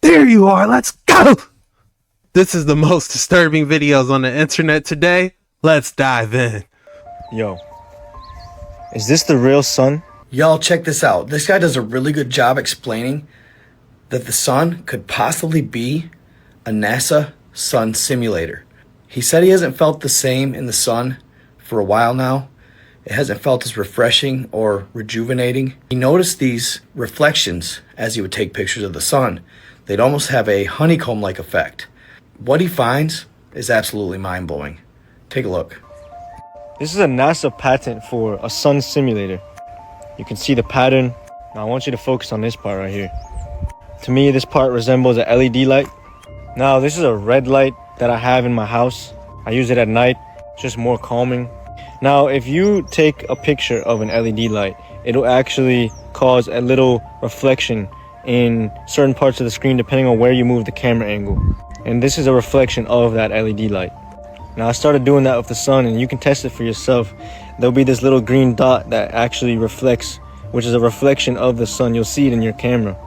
There you are. Let's go. This is the most disturbing videos on the internet today. Let's dive in. Yo, is this the real sun? Y'all check this out. This guy does a really good job explaining that the sun could possibly be a NASA sun simulator. He said he hasn't felt the same in the sun for a while now. It hasn't felt as refreshing or rejuvenating. He noticed these reflections as he would take pictures of the sun. They'd almost have a honeycomb-like effect. What he finds is absolutely mind-blowing. Take a look. This is a NASA patent for a sun simulator. You can see the pattern. Now I want you to focus on this part right here. To me, this part resembles a LED light. Now this is a red light that I have in my house. I use it at night, it's just more calming. Now if you take a picture of an LED light, it'll actually cause a little reflection in certain parts of the screen depending on where you move the camera angle. And this is a reflection of that LED light. Now I started doing that with the sun, and you can test it for yourself. There'll be this little green dot that actually reflects, which is a reflection of the sun. You'll see it in your camera.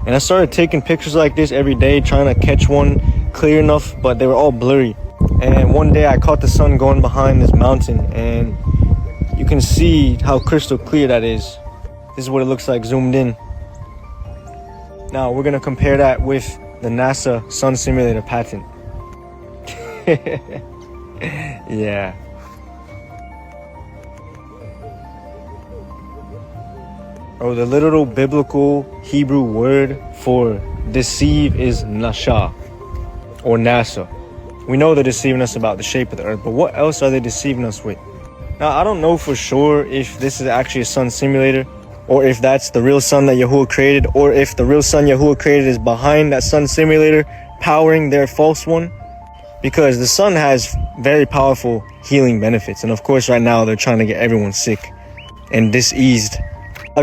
And I started taking pictures like this every day, trying to catch one clear enough, but they were all blurry. And one day I caught the sun going behind this mountain, and you can see how crystal clear that is. This is what it looks like zoomed in. Now we're gonna compare that with the NASA sun simulator patent. Yeah. Oh, the literal biblical Hebrew word for deceive is nasha, or NASA. We know they're deceiving us about the shape of the earth, but what else are they deceiving us with? Now, I don't know for sure if this is actually a sun simulator, or if that's the real sun that Yahuwah created, or if the real sun Yahuwah created is behind that sun simulator, powering their false one. Because the sun has very powerful healing benefits. And of course, right now, they're trying to get everyone sick and diseased.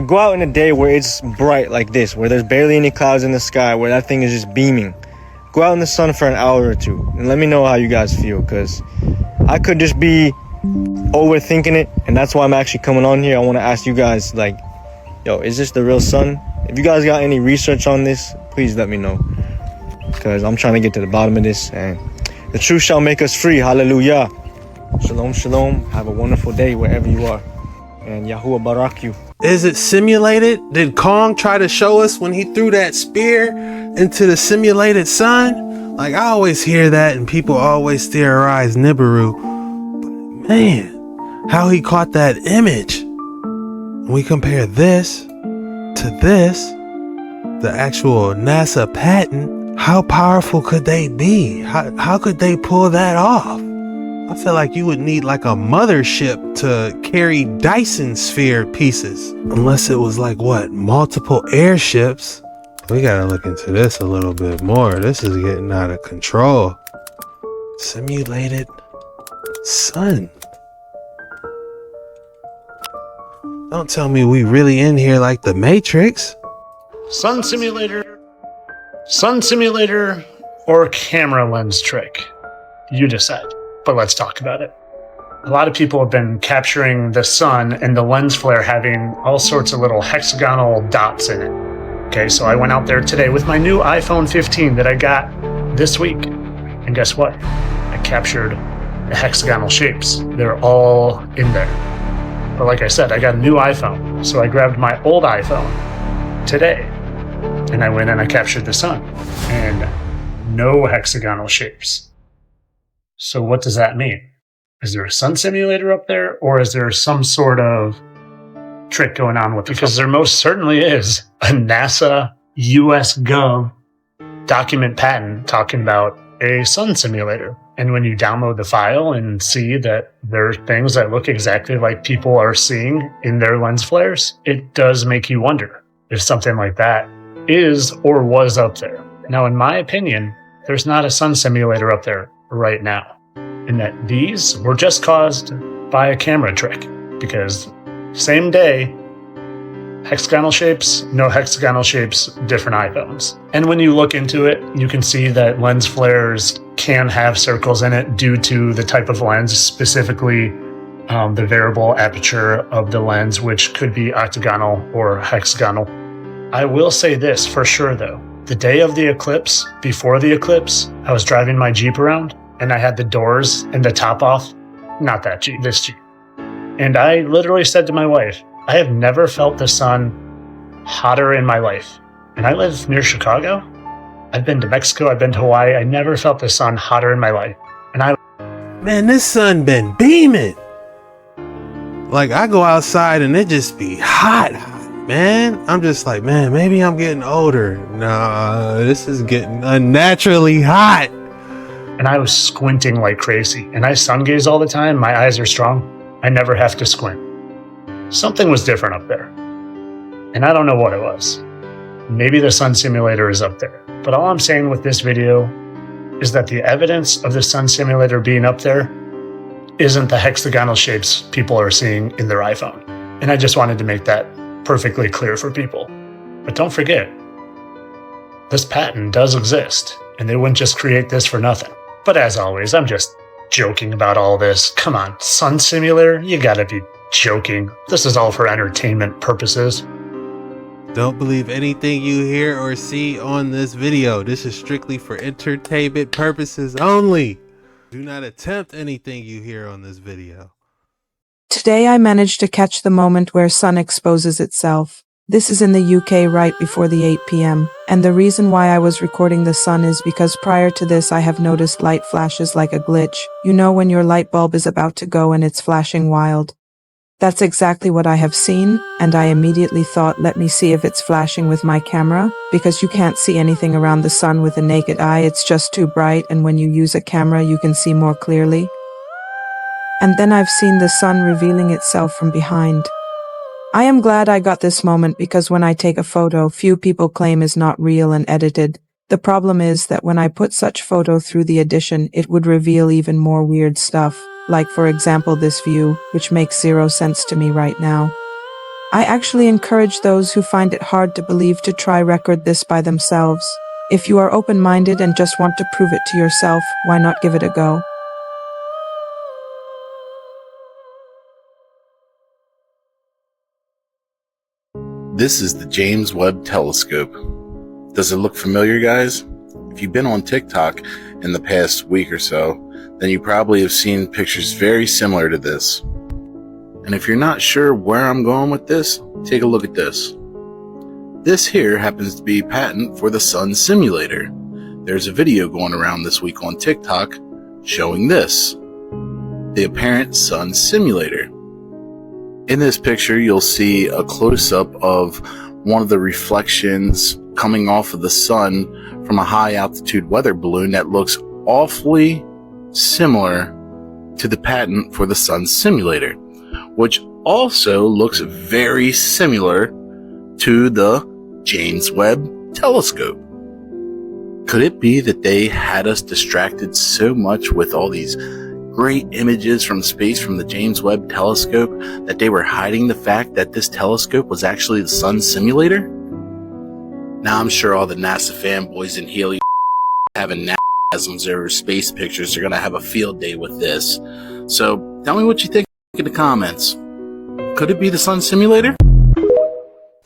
Go out in a day where it's bright like this, where there's barely any clouds in the sky, where that thing is just beaming. Go out in the sun for an hour or two and let me know how you guys feel, because I could just be overthinking it. And that's why I'm actually coming on here. I want to ask you guys, like, yo, is this the real sun? If you guys got any research on this, please let me know, because I'm trying to get to the bottom of this, and the truth shall make us free. Hallelujah. Shalom, shalom. Have a wonderful day wherever you are. And Yahuwah barak you. Is it simulated? Did Kong try to show us when he threw that spear into the simulated sun? Like, I always hear that and people always theorize Nibiru. But man, how he caught that image. We compare this to this, the actual NASA patent. How powerful could they be? How could they pull that off? I feel like you would need like a mothership to carry Dyson sphere pieces. Unless it was like, what, multiple airships? We gotta look into this a little bit more. This is getting out of control. Simulated sun. Don't tell me we really in here like the Matrix. Sun simulator, or camera lens trick? You decide, but let's talk about it. A lot of people have been capturing the sun and the lens flare having all sorts of little hexagonal dots in it. Okay, so I went out there today with my new iPhone 15 that I got this week. And guess what? I captured the hexagonal shapes. They're all in there. But like I said, I got a new iPhone. So I grabbed my old iPhone today. And I went and I captured the sun, and no hexagonal shapes. So what does that mean? Is there a sun simulator up there, or is there some sort of trick going on with it? Because there most certainly is a NASA US Gov document patent talking about a sun simulator. And when you download the file and see that there are things that look exactly like people are seeing in their lens flares, it does make you wonder if something like that is or was up there. Now, in my opinion, there's not a sun simulator up there right now, and that these were just caused by a camera trick, because same day, hexagonal shapes, no hexagonal shapes, different iPhones. And when you look into it, you can see that lens flares can have circles in it due to the type of lens, specifically the variable aperture of the lens, which could be octagonal or hexagonal. I will say this for sure, though. The day of the eclipse, before the eclipse, I was driving my Jeep around and I had the doors and the top off. Not that Jeep, this Jeep. And I literally said to my wife, I have never felt the sun hotter in my life. And I live near Chicago. I've been to Mexico, I've been to Hawaii. I never felt the sun hotter in my life. And Man, this sun been beaming. Like, I go outside and it just be hot, man. I'm just like, man, maybe I'm getting older. Nah, this is getting unnaturally hot. And I was squinting like crazy. And I sun gaze all the time. My eyes are strong. I never have to squint. Something was different up there. And I don't know what it was. Maybe the sun simulator is up there. But all I'm saying with this video is that the evidence of the sun simulator being up there isn't the hexagonal shapes people are seeing in their iPhone. And I just wanted to make that perfectly clear for people. But don't forget, this patent does exist, and they wouldn't just create this for nothing. But as always, I'm just joking about all this. Come on, sun simulator? You gotta be joking. This is all for entertainment purposes. Don't believe anything you hear or see on this video. This is strictly for entertainment purposes only. Do not attempt anything you hear on this video. Today I managed to catch the moment where sun exposes itself. This is in the UK right before the 8 p.m. And the reason why I was recording the sun is because prior to this I have noticed light flashes like a glitch. You know when your light bulb is about to go and it's flashing wild. That's exactly what I have seen, and I immediately thought, let me see if it's flashing with my camera, because you can't see anything around the sun with a naked eye, it's just too bright, and when you use a camera you can see more clearly. And then I've seen the sun revealing itself from behind. I am glad I got this moment because when I take a photo, few people claim is not real and edited. The problem is that when I put such photo through the edition, it would reveal even more weird stuff. Like for example this view, which makes zero sense to me right now. I actually encourage those who find it hard to believe to try record this by themselves. If you are open-minded and just want to prove it to yourself, why not give it a go? This is the James Webb Telescope. Does it look familiar, guys? If you've been on TikTok in the past week or so, then you probably have seen pictures very similar to this. And if you're not sure where I'm going with this, take a look at this. This here happens to be patent for the sun simulator. There's a video going around this week on TikTok showing this, the apparent sun simulator. In this picture, you'll see a close-up of one of the reflections coming off of the sun from a high-altitude weather balloon that looks awfully similar to the patent for the sun simulator, which also looks very similar to the James Webb Telescope. Could it be that they had us distracted so much with all these great images from space from the James Webb Telescope that they were hiding the fact that this telescope was actually the sun simulator? Now I'm sure all the NASA fanboys and Healy having NASMs over space pictures are going to have a field day with this. So tell me what you think in the comments. Could it be the sun simulator?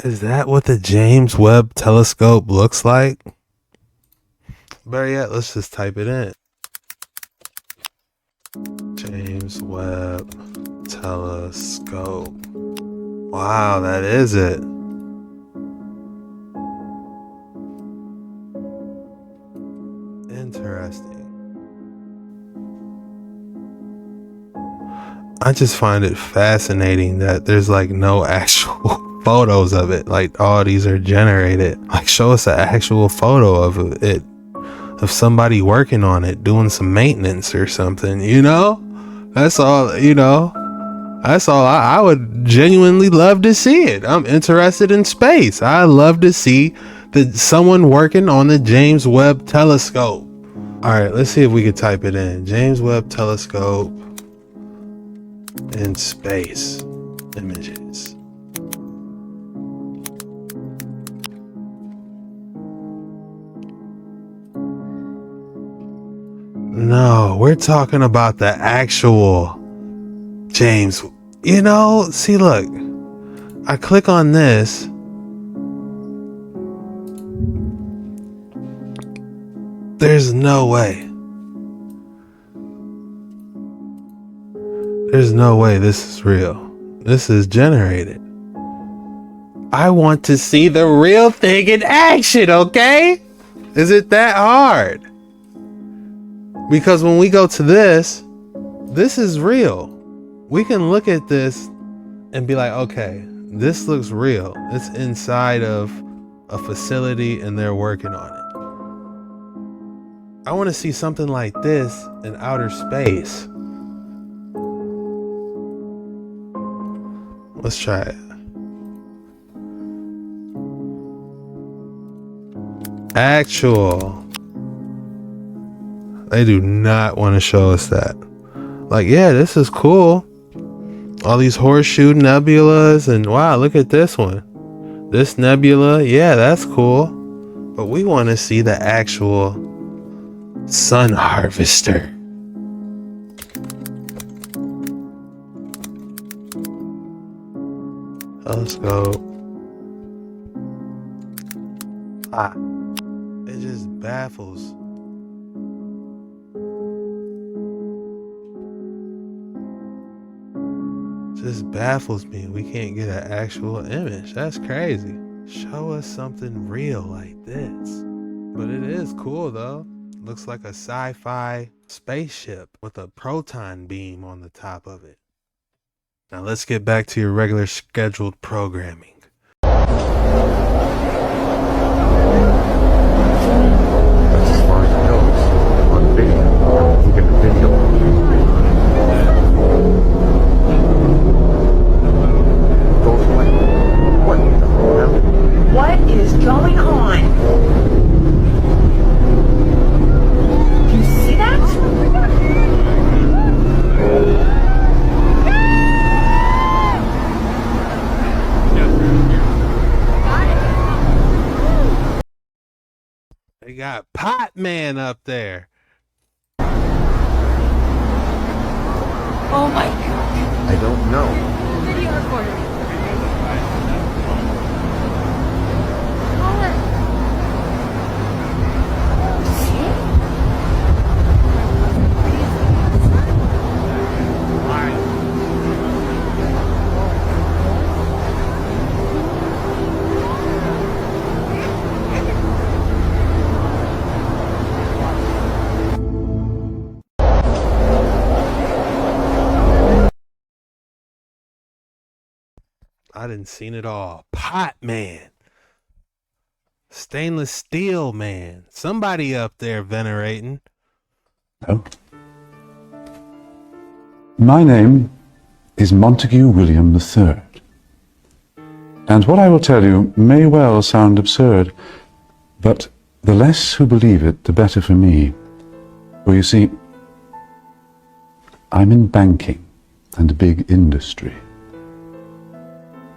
Is that what the James Webb Telescope looks like? Better yet, let's just type it in. James Webb Telescope. Wow, that is it. Interesting. I just find it fascinating that there's like no actual photos of it. Like all these are generated. Like show us an actual photo of it, of somebody working on it, doing some maintenance or something, you know? That's all, you know? That's all. I would genuinely love to see it. I'm interested in space. I love to see someone working on the James Webb Telescope. All right, let's see if we could type it in. James Webb Telescope in space images. No, we're talking about the actual James. You know, see, look, I click on this There's no way. There's no way this is real. This is generated. I want to see the real thing in action, okay? Is it that hard? Because when we go to this is real. We can look at this and be like, okay, this looks real. It's inside of a facility and they're working on it. I want to see something like this in outer space. Let's try it. Actual. They do not want to show us that. Like, yeah, this is cool. All these horseshoe nebulas, and wow, look at this one. This nebula, yeah, that's cool. But we want to see the actual sun harvester. Telescope. It just baffles. Just baffles me. We can't get an actual image. That's crazy. Show us something real like this. But it is cool though. Looks like a sci-fi spaceship with a proton beam on the top of it. Now let's get back to your regular scheduled programming. What is going on? Do you see that? They got Pot Man up there. Oh my God. I don't know. Video recorder. Call her. I done seen it all. Pot Man. Stainless steel man. Somebody up there venerating. Oh. My name is Montague William III. And what I will tell you may well sound absurd, but the less who believe it, the better for me. For you see, I'm in banking and big industry.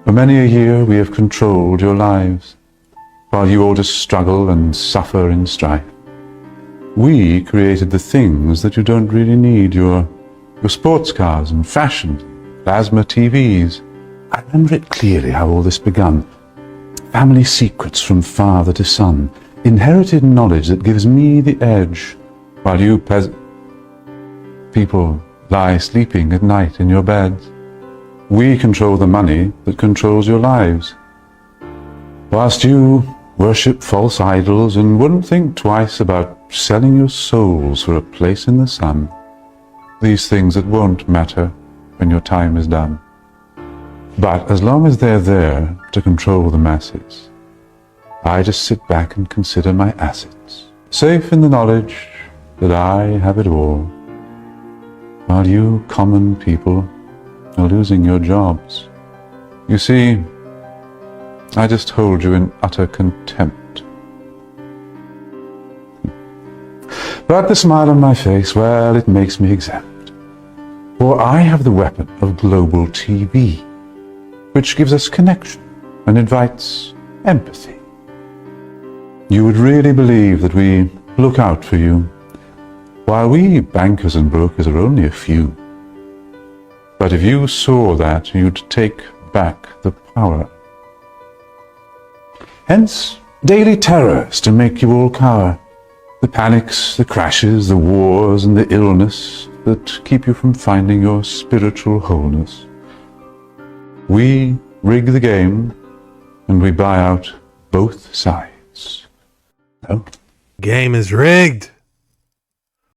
For many a year we have controlled your lives, while you all just struggle and suffer in strife. We created the things that you don't really need, your sports cars and fashion, plasma TVs. I remember it clearly how all this begun. Family secrets from father to son, inherited knowledge that gives me the edge, while you people lie sleeping at night in your beds. We control the money that controls your lives, whilst you worship false idols and wouldn't think twice about selling your souls for a place in the sun. These things that won't matter when your time is done. But as long as they're there to control the masses, I just sit back and consider my assets, safe in the knowledge that I have it all, while you common people are losing your jobs. You see, I just hold you in utter contempt. But the smile on my face, well, it makes me exempt. For I have the weapon of global TV, which gives us connection and invites empathy. You would really believe that we look out for you, while we bankers and brokers are only a few. But if you saw that, you'd take back the power. Hence, daily terrors to make you all cower. The panics, the crashes, the wars, and the illness that keep you from finding your spiritual wholeness. We rig the game, and we buy out both sides. No? Game is rigged.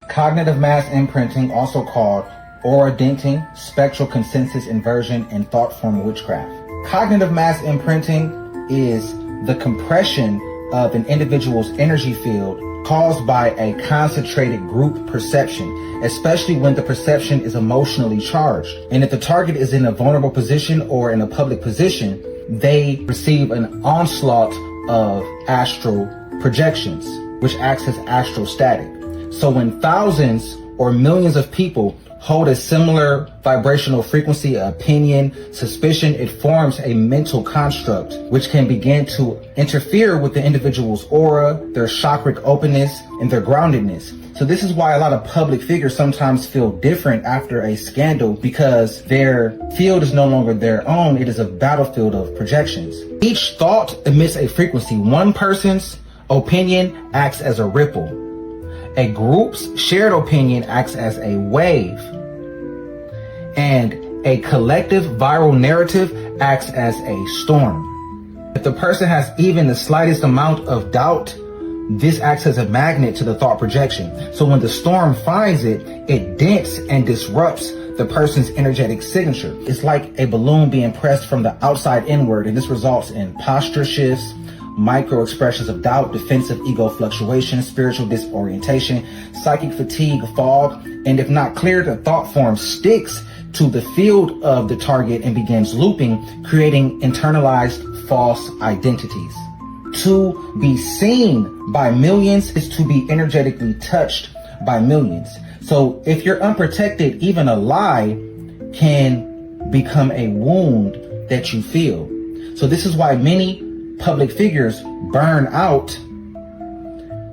Cognitive mass imprinting, also called aura denting, spectral consensus inversion, and thought form witchcraft. Cognitive mass imprinting is the compression of an individual's energy field caused by a concentrated group perception, especially when the perception is emotionally charged. And if the target is in a vulnerable position or in a public position, they receive an onslaught of astral projections, which acts as astral static. So when thousands or millions of people hold a similar vibrational frequency, opinion, suspicion, it forms a mental construct which can begin to interfere with the individual's aura, their chakric openness, and their groundedness. So this is why a lot of public figures sometimes feel different after a scandal, because their field is no longer their own. It is a battlefield of projections. Each thought emits a frequency. One person's opinion acts as a ripple. A group's shared opinion acts as a wave, and a collective viral narrative acts as a storm. If the person has even the slightest amount of doubt, this acts as a magnet to the thought projection. So when the storm finds it, it dents and disrupts the person's energetic signature. It's like a balloon being pressed from the outside inward, and this results in posture shifts, micro expressions of doubt, defensive ego fluctuation, spiritual disorientation, psychic fatigue, fog, and if not cleared, the thought form sticks to the field of the target and begins looping, creating internalized false identities. To be seen by millions is to be energetically touched by millions. So if you're unprotected, even a lie can become a wound that you feel. So this is why many public figures burn out,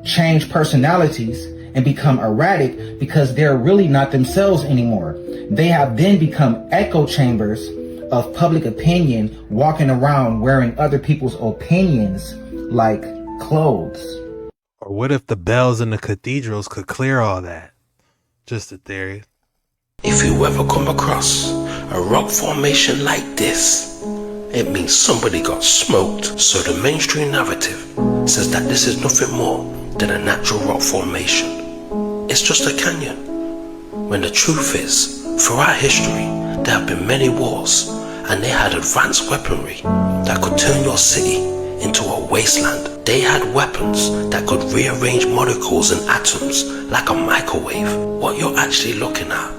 change personalities, and become erratic because they're really not themselves anymore. They have then become echo chambers of public opinion, walking around wearing other people's opinions like clothes. Or what if the bells in the cathedrals could clear all that? Just a theory. If you ever come across a rock formation like this, it means somebody got smoked. So the mainstream narrative says that this is nothing more than a natural rock formation. It's just a canyon. When the truth is, throughout history, there have been many wars, and they had advanced weaponry that could turn your city into a wasteland. They had weapons that could rearrange molecules and atoms like a microwave. What you're actually looking at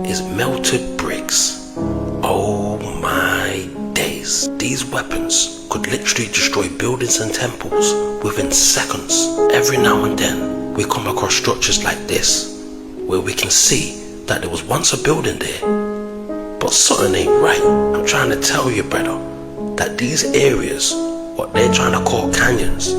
is melted bricks. Oh my days. These weapons could literally destroy buildings and temples within seconds. Every now and then, we come across structures like this, where we can see that there was once a building there, but something ain't right. I'm trying to tell you, brother, that these areas, what they're trying to call canyons,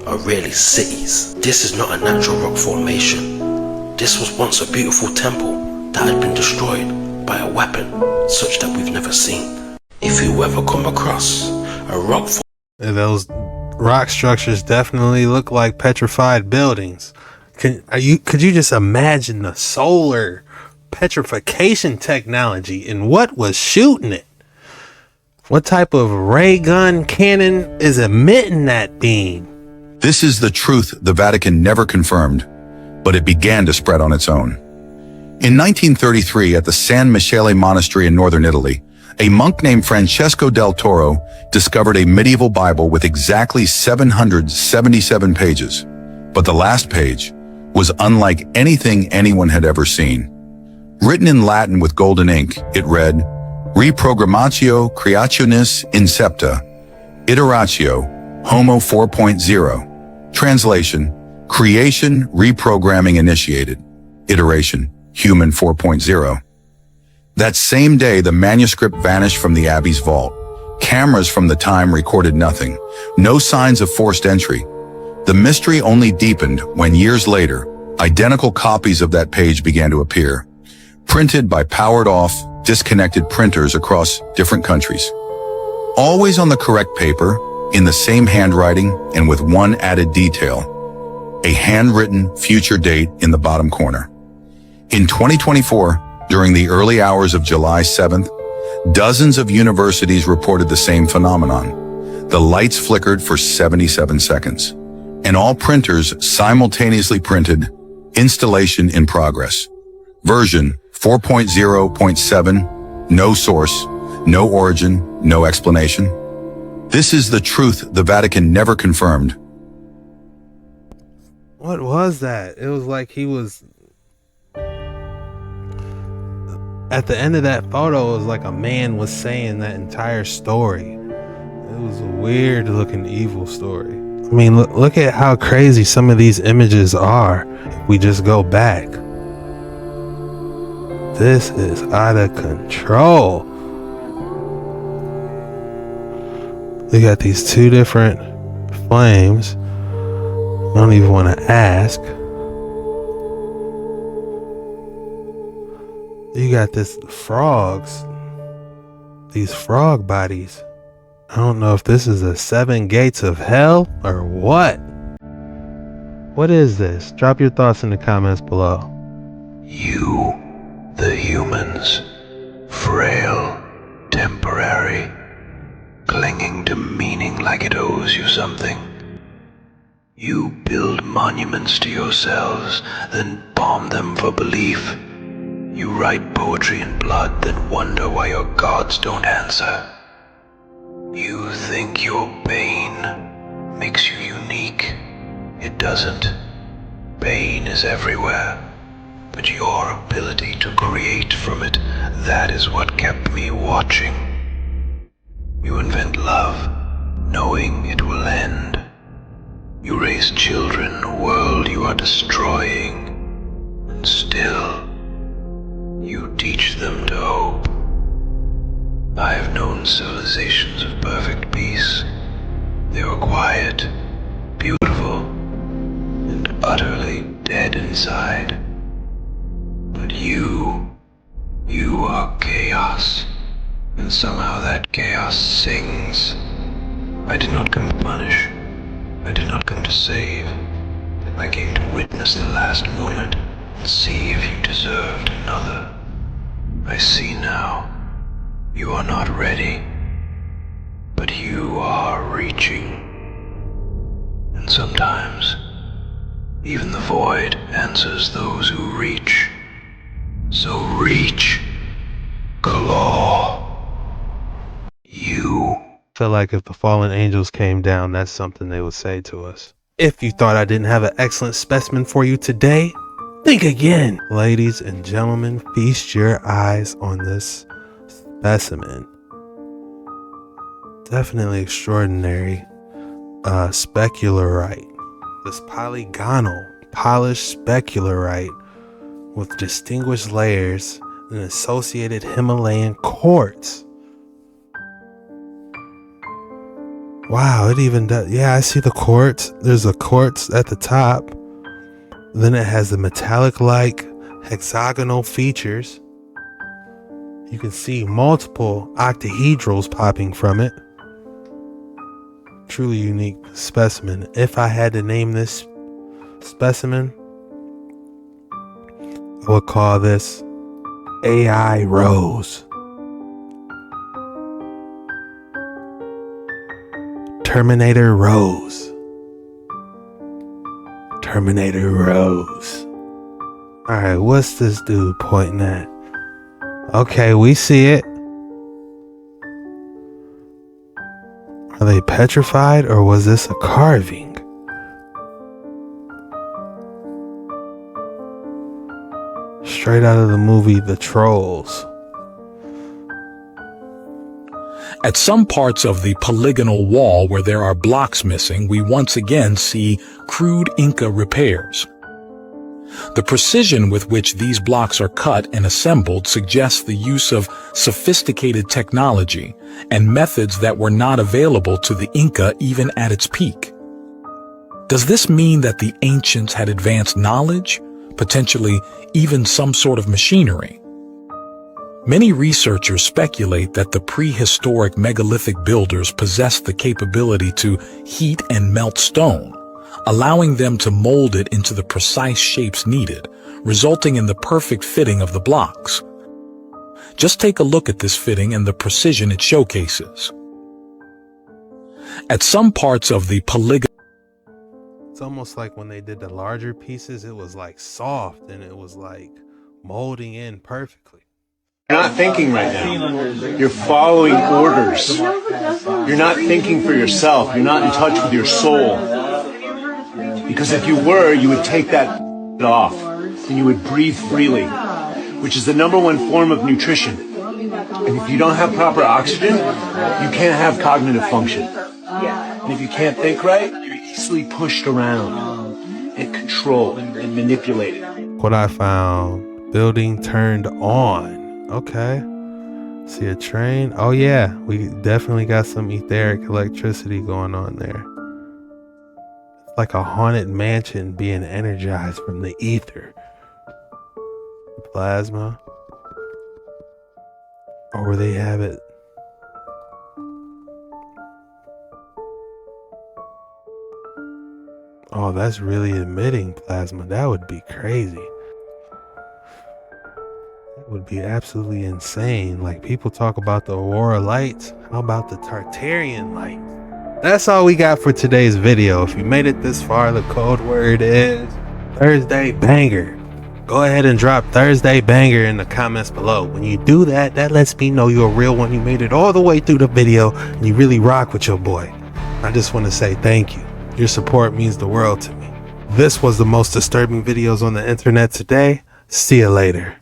are really cities. This is not a natural rock formation. This was once a beautiful temple that had been destroyed by a weapon such that we've never seen. If you ever come across a rock Those rock structures definitely look like petrified buildings. Could you just imagine the solar petrification technology and what was shooting it? What type of ray gun cannon is emitting that beam? This is the truth the Vatican never confirmed, but it began to spread on its own. In 1933, at the San Michele Monastery in northern Italy, a monk named Francesco del Toro discovered a medieval Bible with exactly 777 pages. But the last page was unlike anything anyone had ever seen. Written in Latin with golden ink, it read, Reprogrammatio Creationis Incepta, Iteratio Homo 4.0. Translation, Creation Reprogramming Initiated, Iteration, Human 4.0. That same day, the manuscript vanished from the abbey's vault. Cameras from the time recorded nothing. No signs of forced entry. The mystery only deepened when years later, identical copies of that page began to appear, printed by powered-off, disconnected printers across different countries. Always on the correct paper, in the same handwriting, and with one added detail. a handwritten future date in the bottom corner. In 2024, during the early hours of July 7th, dozens of universities reported the same phenomenon. The lights flickered for 77 seconds, and all printers simultaneously printed installation in progress. Version 4.0.7, no source, no origin, no explanation. This is the truth the Vatican never confirmed. What was that? It was like he was... At the end of that photo, it was like a man was saying that entire story. It was a weird looking evil story. I mean, look at how crazy some of these images are if we just go back. This is out of control. We got these two different flames. I don't even want to ask. You got this frogs. These frog bodies. I don't know if this is the 7 gates of hell or what. What is this? Drop your thoughts in the comments below. You, the humans, frail, temporary, clinging to meaning like it owes you something. You build monuments to yourselves, then bomb them for belief. You write poetry in blood, then wonder why your gods don't answer. You think your pain makes you unique. It doesn't. Pain is everywhere. But your ability to create from it, that is what kept me watching. You invent love, knowing it will end. You raise children, a world you are destroying. And still, you teach them to hope. I have known civilizations of perfect peace. They were quiet, beautiful, and utterly dead inside. But you are chaos, and somehow that chaos sings. I did not come to punish. I did not come to save. I came to witness the last moment and see if you deserved another. I see now. You are not ready, but you are reaching. And sometimes, even the void answers those who reach. So reach, claw. You. Feel like if the fallen angels came down, that's something they would say to us. If you thought I didn't have an excellent specimen for you today, think again. Ladies and gentlemen, feast your eyes on this specimen. Definitely extraordinary. Specularite. This polygonal, polished specularite with distinguished layers and associated Himalayan quartz. Wow, it even does. Yeah, I see the quartz. There's a quartz at the top. Then it has the metallic-like hexagonal features. You can see multiple octahedrals popping from it. Truly unique specimen. If I had to name this specimen, I would call this AI Rose. Terminator Rose. Terminator Rose. Alright, what's this dude pointing at? Okay, we see it. Are they petrified or was this a carving? Straight out of the movie The Trolls. At some parts of the polygonal wall where there are blocks missing, we once again see crude Inca repairs. The precision with which these blocks are cut and assembled suggests the use of sophisticated technology and methods that were not available to the Inca even at its peak. Does this mean that the ancients had advanced knowledge, potentially even some sort of machinery? Many researchers speculate that the prehistoric megalithic builders possessed the capability to heat and melt stone, allowing them to mold it into the precise shapes needed, resulting in the perfect fitting of the blocks. Just take a look at this fitting and the precision it showcases. At some parts of the polygon, It's almost like when they did the larger pieces, it was like soft and it was like molding in perfectly. You're not thinking right now. You're following orders. You're not thinking for yourself. You're not in touch with your soul. Because if you were, you would take that off and you would breathe freely, which is the #1 form of nutrition. And if you don't have proper oxygen, you can't have cognitive function. And if you can't think right, you're easily pushed around and controlled and manipulated. What I found, building turned on. Okay. See a train? Oh yeah, we definitely got some etheric electricity going on there. It's like a haunted mansion being energized from the ether. Plasma. Or where they have it. Oh, that's really emitting plasma. That would be crazy. That would be absolutely insane. Like, people talk about the aurora lights. How about the Tartarian light? That's all we got for today's video. If you made it this far, the code word is Thursday Banger. Go ahead and drop Thursday Banger in the comments below. When you do that, that lets me know you're a real one. You made it all the way through the video and you really rock with your boy. I just want to say thank you. Your support means the world to me. This was the most disturbing videos on the internet today. See you later.